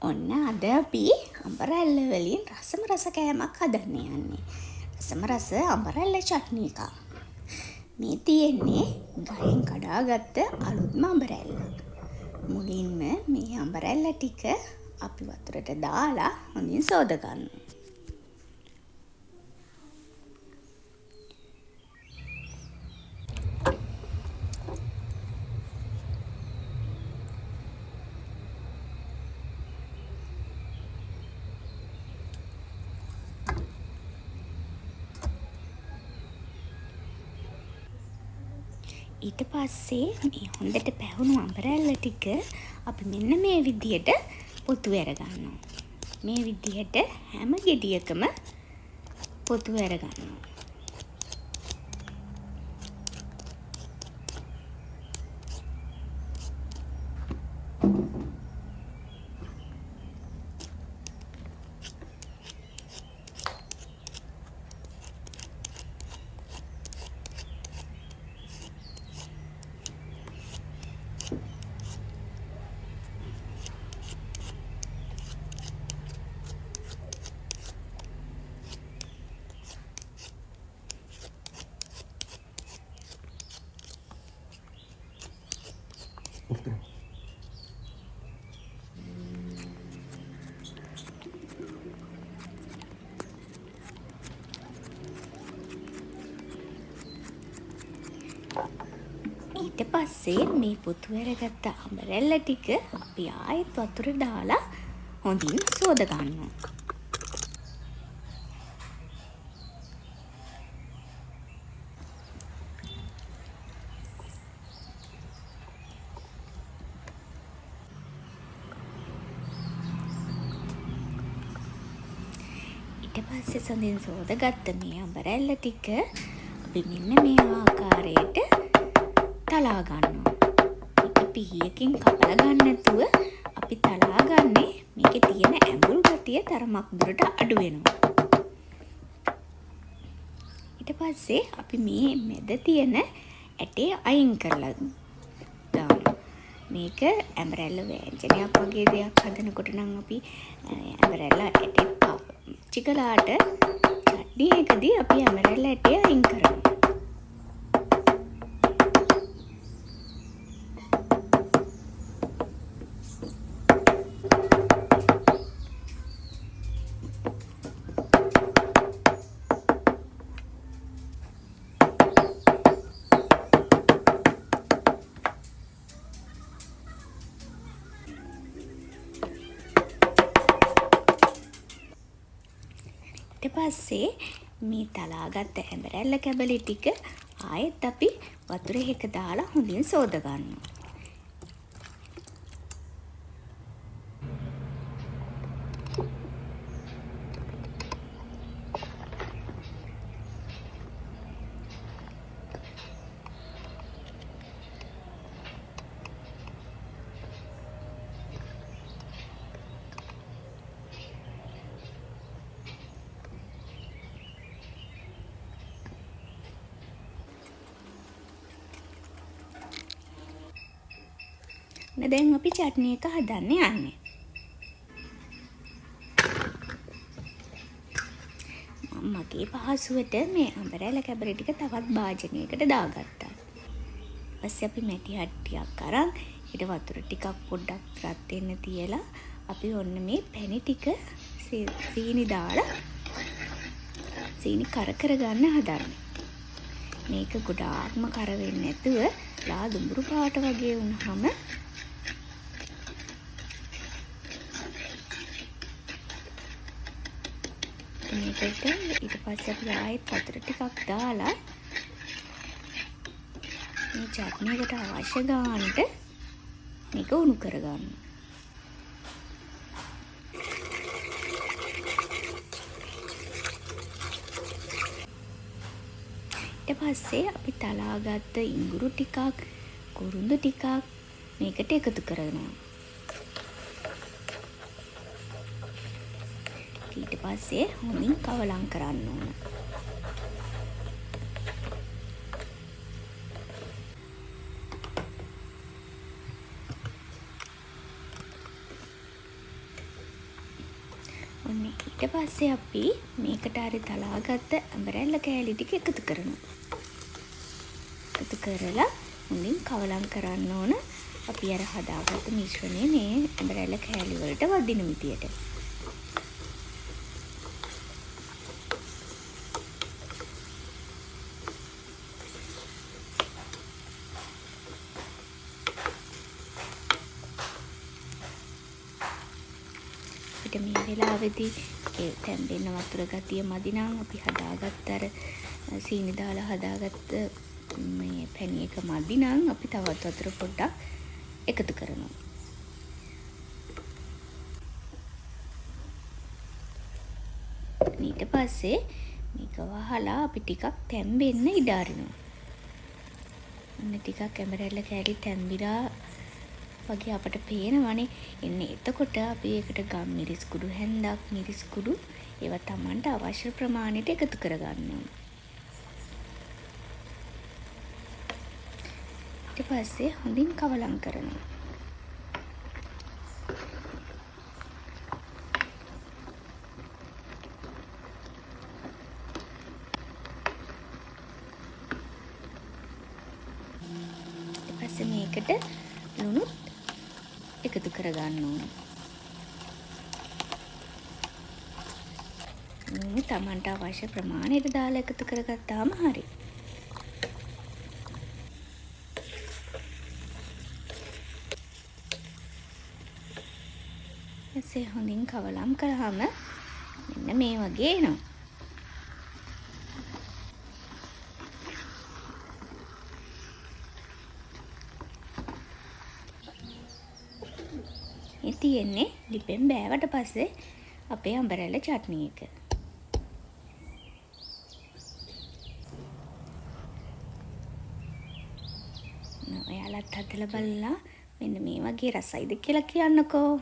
ඔන්න අද අපි අඹරැල්ල වලින් රසම රස කෑමක් හදන්න යන්නේ. රසම රස අඹරැල්ල චට්නි එකක්. මේ තියෙන්නේ ගහෙන් කඩාගත්ත අලුත්ම අඹරැල්ල. මුලින්ම මේ අඹරැල්ල ටික අපි වතුරට දාලා හොඳින් සෝද ගන්නවා. ඊට පස්සේ මේ හොඳට පැහුණු අඹරැල්ල ටික අපි මෙන්න මේ විදියට පොතු ඇරගන්නවා. මේ විදියට හැම ගෙඩියකම පොතු ඇරගන්නවා. ඊට පස්සේ මේ පොතු ඇරගත්ත අඹරැල්ල ටික අපි ආයෙත් වතුර දාලා හොඳින් සෝද ගන්නවා. ඊට පස්සේ සොඳින් සෝදගත්ත මේ අඹරැල්ල ටික අපි මෙන්න මේ ආකාරයට තලා ගන්නවා. ඒක පිහියකින් කපලා ගන්න නැතුව අපි තලා ගන්නේ මේකේ තියෙන ඇඹුල් ගතිය තරමක් දුරට අඩු වෙනවා. ඊට පස්සේ අපි මේ මැද තියෙන ඇටේ අයින් කරලා දානවා. මේක ඇඹරැල්ල වෑංජනයක් වගේ දෙයක් හදනකොට නම් අපි ඇඹරැල්ල ඇටේ පාවිච්චි කළාට චට්නි එකදී අපි ඇඹරැල්ල ඇටේ අයින් කරනවා. ඊට පස්සේ මේ තලාගත්ත ඇඹරැල්ල කැබලි ටික ආයෙත් අපි වතුර එක දාලා හොඳින් සෝද ගන්නවා. දැන් අපි චට්නි එක හදන්න යන්නේ. මම මගේ පහසුවට මේ අඹරැල්ල කැබලි ටික තවත් භාජනයකට දාගත්තා. ඊපස්සේ අපි මැටි හට්ටියක් අරන් ඊට වතුර ටිකක් පොඩ්ඩක් රත් වෙන්න තියලා අපි ඔන්න මේ පැණි ටික සීනි දාලා සීනි කර ගන්න හදන්නේ. මේක ගොඩාක්ම කර වෙන්නේ නැතුව ලා දුඹුරු පාට වගේ වුණාම මේකට ඊට පස්සේ අපි ආයෙත් වතුර ටිකක් දාලා මේ චට්නි එකට අවශ්‍ය ගානට මේක උණු කරගන්නවා. ඊට පස්සේ අපි තලාගත්ත ඉඟුරු ටිකක් කුරුඳු ටිකක් මේකට එකතු කරනවා. ඊට පස්සේ හොඳින් කවලම් කරන්න ඕන. ඔන්න ඊට පස්සේ අපි මේකට හරි තලාගත්ත ඇඹරැල්ල කෑලි ටික එකතු කරනවා. එකතු කරලා හොඳින් කවලම් කරන්න ඕන. අපි අර හදාගත්ත මිශ්‍රණය මේ ඇඹරැල්ල කෑලි වලට වදින විදියට. අපිට මේ වෙලාවේදී ඒ තැම්බෙන්න වතුර ගතිය මදි නම් අපි හදාගත්ත අර සීනි දාලා හදාගත්ත මේ පැණි එක මදි නම් අපි තවත් වතුර පොඩ්ඩක් එකතු කරනවා. ඊට පස්සේ මේක වහලා අපි ටිකක් තැම්බෙන්න ඉඩ අරිනවා. ඔන්න ටිකක් ඇඹරැල්ල කෑලි තැම්බිලා වගේ අපට පේනවනේ. එන්නේ එතකොට අපි ඒකට ගම් මිරිස් කුඩු හැන්දක්, මිරිස් කුඩු ඒවා Tamanට අවශ්‍ය ප්‍රමාණයට එකතු කරගන්න ඕන. ඊට පස්සේ හොඳින් කවලම් කරනවා. ඊට පස්සේ මේකට ලුණු එකතු කරගන්න ඕන. ලුණු Tamanට අවශ්‍ය ප්‍රමාණයට දාලා එකතු කරගත්තාම හරි. එසේ හොඳින් කවලම් කරාම මෙන්න මේ වගේ එනවා. මේ තියෙන්නේ ලිපෙන් බෑවට පස්සේ අපේ අඹරැල්ල චට්නි එක. ඔයාලත් හදලා බලලා මෙන්න මේ වගේ රසයිද කියලා කියන්නකෝ.